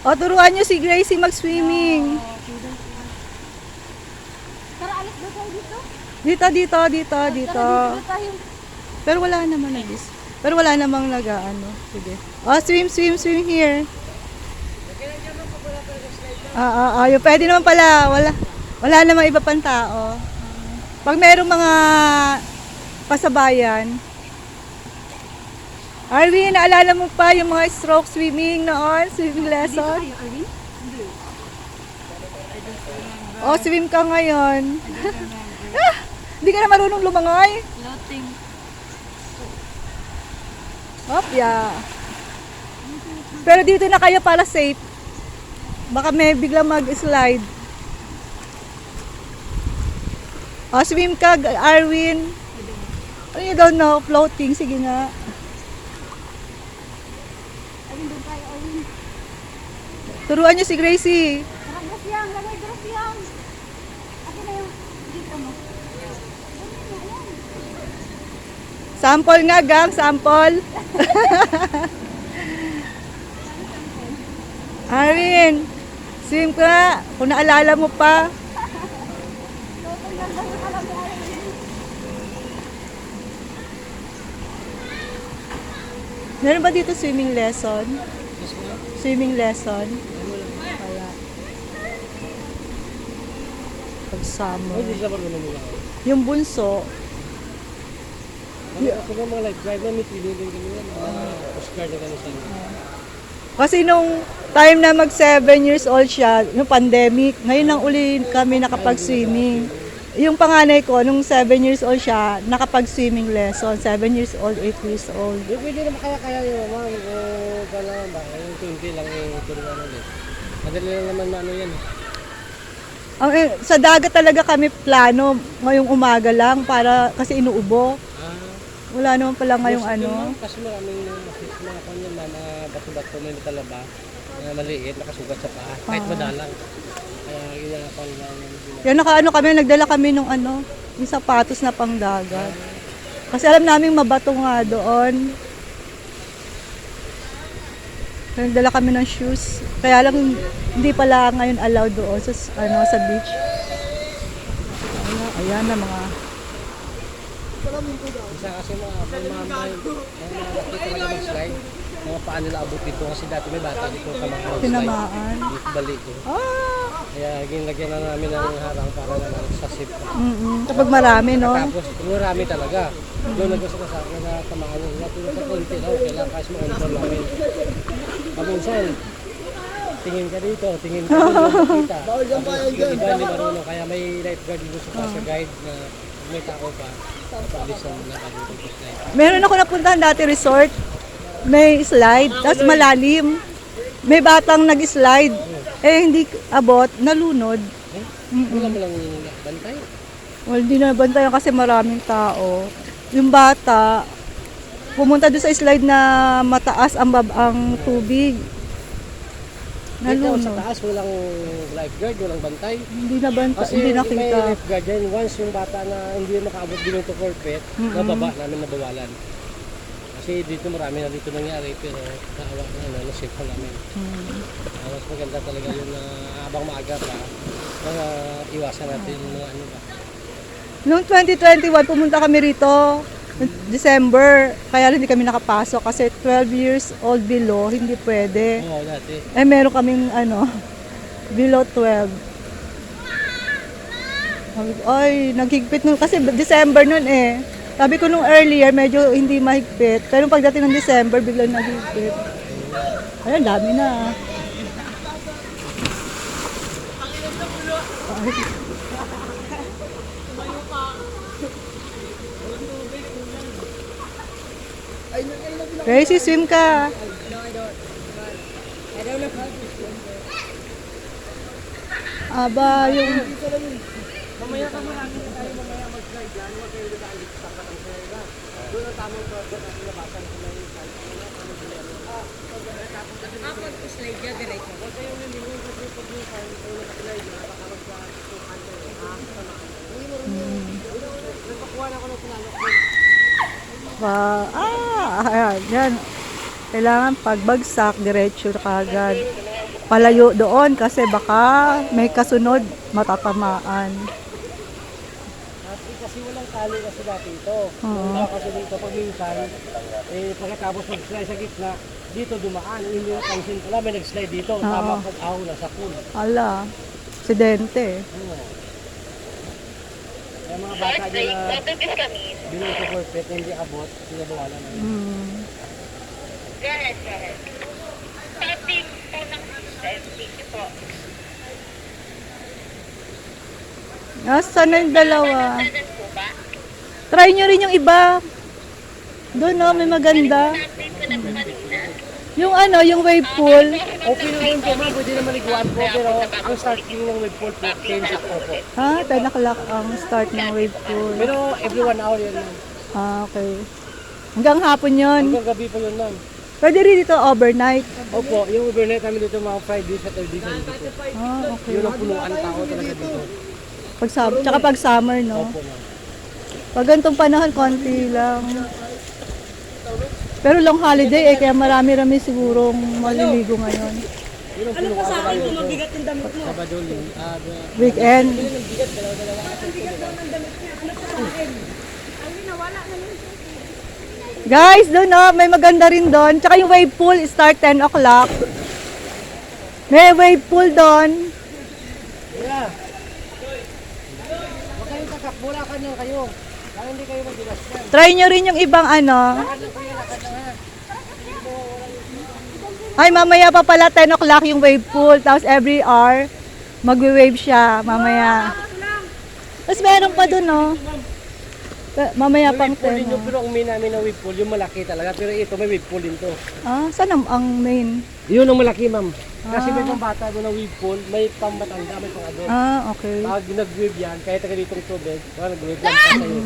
O, turuan nyo si Gracie mag-swimming. Tara, alis ba tayo dito? Dito. Tara, tayo. Pero wala namang Pero wala namang nag-ano. Sige. Oh, swim here. Yung pwede naman pala. Wala namang iba pang tao. Pag merong mga pasabayan. Arvin, naalala mo pa yung mga stroke swimming noon? Swimming lesson? Dito tayo, Arvin? Hindi. Oh, swim ka ngayon. Hindi ka na marunong lumangoy? Floating. Yeah. Pero dito na kayo para safe. Baka may biglang mag-slide. Oh, swim ka, Arvin. Oh, you don't know, floating. Sige nga. Arvin, doon tayo, Arvin. Turuan niyo si Gracie. Tara, Graciang. Lagay, Graciang. Akin na yung dito mo. Sample nga, gang. Sample. Arvin, swim ka. Kung naalala mo pa. Meron ba dito swimming lesson? Swimming lesson? Wala. Pag summer. Hindi sila marunong mula. Yung bunso, Ako na mga lifeguard na may tiniling kami yan. Oscar na gano'n sa kasi nung time na mag 7 years old siya, yung pandemic, ngayon lang uli kami nakapag-swimming. Yung panganay ko, nung 7 years old siya, nakapag-swimming lesson. 7 years old, 8 years old. Yung pwede naman kaya yung mama, gano'n ba? Yung 20 lang yung turuan ulit. Madali lang naman ano yan. Sa dagat talaga kami plano ngayong umaga lang para kasi inuubo. Wala naman pala ngayong ano. Kasi maraming mga kanyan na mga bato-bato may natalaba na maliit, nakasugat sa paa. Kahit madalang. Kaya ginagawa lang. Yan kami, nagdala kami nung ano, yung sapatos na pangdagat. Kasi alam namin mabato nga doon. Kaya nagdala kami ng shoes. Kaya lang hindi pala ngayon allowed doon sa beach. Ayan na mga Isa kasi mga talaga mag-slide. Mga paan nila abot dito kasi dati may bata dito ka mag-slide. tinamaan. Dito balik ko. Kaya ginlagyan na namin ng harang para naman sa safe. Kapag marami, no? Tapos marami talaga. Doon nagkasakasak na tamaan nila. Pero sa konti na okay lang kasi ma-control namin. Paminsan, tingin ka dito, tingin ka dito, makita. Bawal dyan pa yan dyan. Iba hindi marunong, kaya may lifeguard dito sa guide na may tao pa. Palis na nakadito sa slide. Meron ako napuntahan dati resort. May slide, tapos malalim. May batang nag-slide. Hindi abot, nalunod. Wala mo lang bantay. Well, hindi na bantayan kasi maraming tao. Yung bata, pumunta doon sa slide na mataas ang tubig. Dito sa Nalunod. taas, walang lifeguard, walang bantay. Hindi na banta, Kasi hindi may nakita. lifeguard yan. Once yung bata na hindi makaabot din to forfeit, nababa namin nabawalan. Kasi dito marami na dito nangyari, pero naawa na nasave ko namin. Mas maganda talaga yung habang maaga pa, iwasan natin yung mga ano ba. Noong 2021, pumunta kami rito. December, kaya hindi kami nakapasok kasi 12 years old below, hindi pwede. Oo, dati. Meron kaming below 12. Ay, naghigpit nun kasi December nun eh. Sabi ko nung earlier, medyo hindi mahigpit. Pero pagdating ng December, biglang naghigpit. Ayun, dami na. Gracie, swim ka. No, I don't. But I don't know how to swim. Aba, yung... Mamaya ka marami na tayo mamaya mag-slide yan. Huwag kayo dadaan dito sa katang sila. Doon ang tamang purpose at labasan ko na yung slide. Kapag slide ka, diretso. Huwag kayong lilingon kasi pag yung slide kayo nakaslide na baka magka-tukan kayo. Nagpakuha na ako ng sinalok. Ayan, yan. Kailangan pagbagsak, diretso ka agad. Palayo doon kasi baka may kasunod, matatamaan. Kasi walang tali kasi dati ito. Oo. Kasi dito pag minsan, pagkatapos mag-slide sa gitna, dito dumaan. Hindi na pansin pala, may nag-slide dito. Tama pag aho na sa pool. Ala, aksidente. Kaya mga bata dyan na binuto for pet, hindi abot, sinabawalan na. Correct, correct. Sa team po ng system, thank you po. Nasaan na yung dalawa? Saan po ba? Try nyo rin yung iba. Doon no, may maganda. Update ko na po kanina. Yung ano, yung wave pool. Okay na ngayon po ma'am, pwede na maliguan po, pero ang starting ng wave pool po, 10 6 po po. Ha? 10 o'clock ang start ng wave pool. Pero every 1 hour yun ma'am. Okay. Hanggang hapon yon. Hanggang gabi po yun ma'am. Pwede rin dito overnight. Opo, yung overnight namin dito mga Friday, Saturday, Sunday po. Okay. Yun ang punuan tao talaga dito. Tsaka pag summer, no? Opo ma'am. Pag ganitong panahon, konti lang. Pero long holiday kaya marami-rami sigurong maliligo ngayon. Yun ang punuan talaga dito. Sabado, Weekend. Guys, doon no, may maganda rin doon. Tsaka yung wave pool, start 10 o'clock. May wave pool doon. Yeah. Huwag kayong kakakbula ka nyo kayo. Kaya hindi kayo mag-dilas yan. Try nyo rin yung ibang ano. Ay, mamaya pa pala 10 o'clock yung wave pool. Tapos every hour, magwe-wave siya mamaya. Tapos meron pa doon, no? Mamaya pang Wave pool din 10. yung, pero ang main namin na wave pool, yung malaki talaga. Pero ito, may wave pool din to. Saan ang main? Yun ang malaki, ma'am. Kasi may pang bata doon na wave pool, may pang matanda, may pang adult. Okay. Pag nag-wave yan, kahit taga ditong tubig, baka nag-wave yan pa sa'yo.